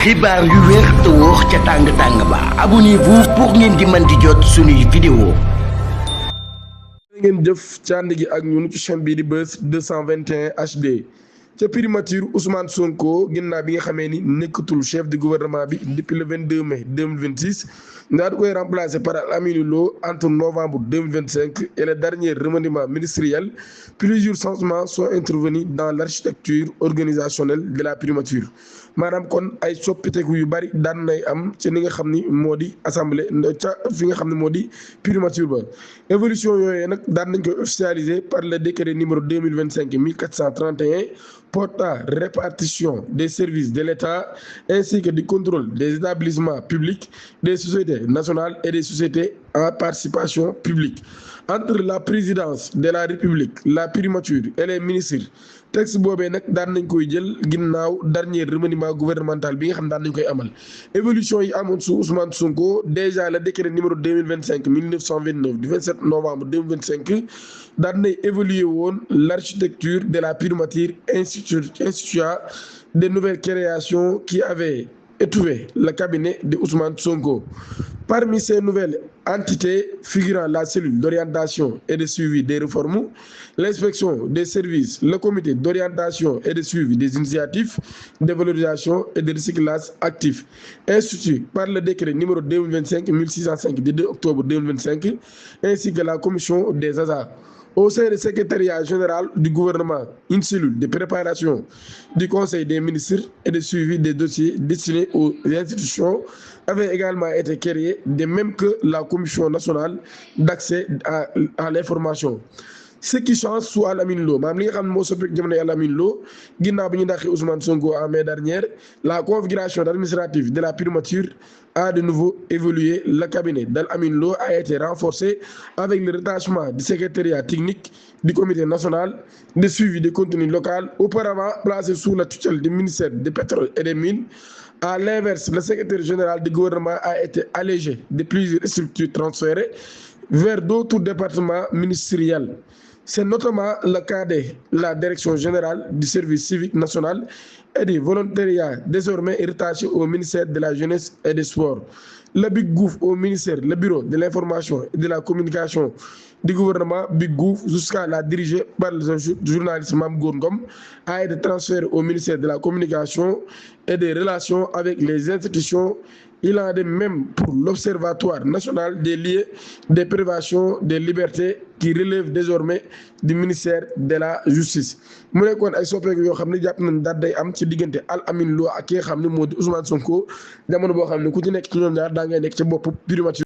xibaar yu wér te wóor ca tàng ba abonnez-vous pour ngeen di mën di jot suñuy vidéo. ngeen jëf ci ànd gi ak ñun ci chaîne bii di Buzz 221 HD ca primature Ousmane Sonko ginnaaw bi nga xamee ni nekkatul chef du gouvernement bi depuis le 22 mai 2026 ndaa di koy remplacé par Aminata Lo entre novembre 2025 et le dernier remaniement ministériel. Plusieurs changements sont intervenus dans l'architecture organisationnelle de la primature maanaam kon ay soppiteeku yu bari daan nay am ci ni nga xam ni moo di assemblée ca fi nga xam ne moo di primature ba. évolution yooyu nag daan nañ koy officialisé par le décret numéro 2025-1431 portant répartition des services de l'État ainsi que du contrôle des établissements publics, des sociétés nationales et des sociétés en participation publique entre la présidence de la République, la primature et les ministres. Texte boobee nag daan nañ koy jël ginnaaw dernier remaniement gouvernemental bi nga xam daan nañ koy amal. évolution yi amoon su Ousmane Sonko déjà le décret numéro 2025-1929 du 27 novembre 2025 daan nay évoluer woon l'architecture de la primature instituant de nouvelles créations qui avaient étouffé le cabinet de Ousmane Sonko. Parmi ces nouvelles entités figurant la cellule d'orientation et de suivi des réformes, l'inspection des services, le comité d'orientation et de suivi des initiatives de valorisation et de recyclage actif, institué par le décret numéro 2025-1605 du 2 octobre 2025, ainsi que la commission des hasards. Au sein du secrétariat général du gouvernement, une cellule de préparation du Conseil des ministres et de suivi des dossiers destinés aux institutions avait également été créée, de même que la Commission nationale d'accès à l'information. Ce qui change sous Aminata Lo maanaam li nga xam ne moo soppeeku jamono Aminata Lo ginnaaw bi ñu dàqee Ousmane Sonko en mai dernière, la configuration administrative de la primature a de nouveau évolué. Le cabinet d'Aminata Lo a été renforcé avec le rattachement du secrétariat technique du comité national de suivi des contenus locaux, auparavant placé sous la tutelle du ministère du pétrole et des mines. À l'inverse, le secrétaire général du gouvernement a été allégé de plusieurs structures transférées vers d'autres départements ministériels. C'est notamment le cas de la direction générale du service civique national et du volontariat, désormais rattaché au ministère de la jeunesse et des sports. Le Big Gouv au ministère, le bureau de l'information et de la communication du gouvernement Big Gouv, jusqu'à la dirigée par le journaliste Mame Gor Ngom, a été transféré au ministère de la communication et des relations avec les institutions. Il en est de même pour l'Observatoire national des lieux de privation des libertés qui relève désormais du ministère de la justice. mu nekkoon ay soppeeku yoo xam ne jàpp nañ daal day am ci diggante Aminata Lo ak ki nga xam ne moo di Ousmane Sonko jamono boo xam ne ku ci nekk ci ñoom ñaar daa ngay nekk ca bopp primature.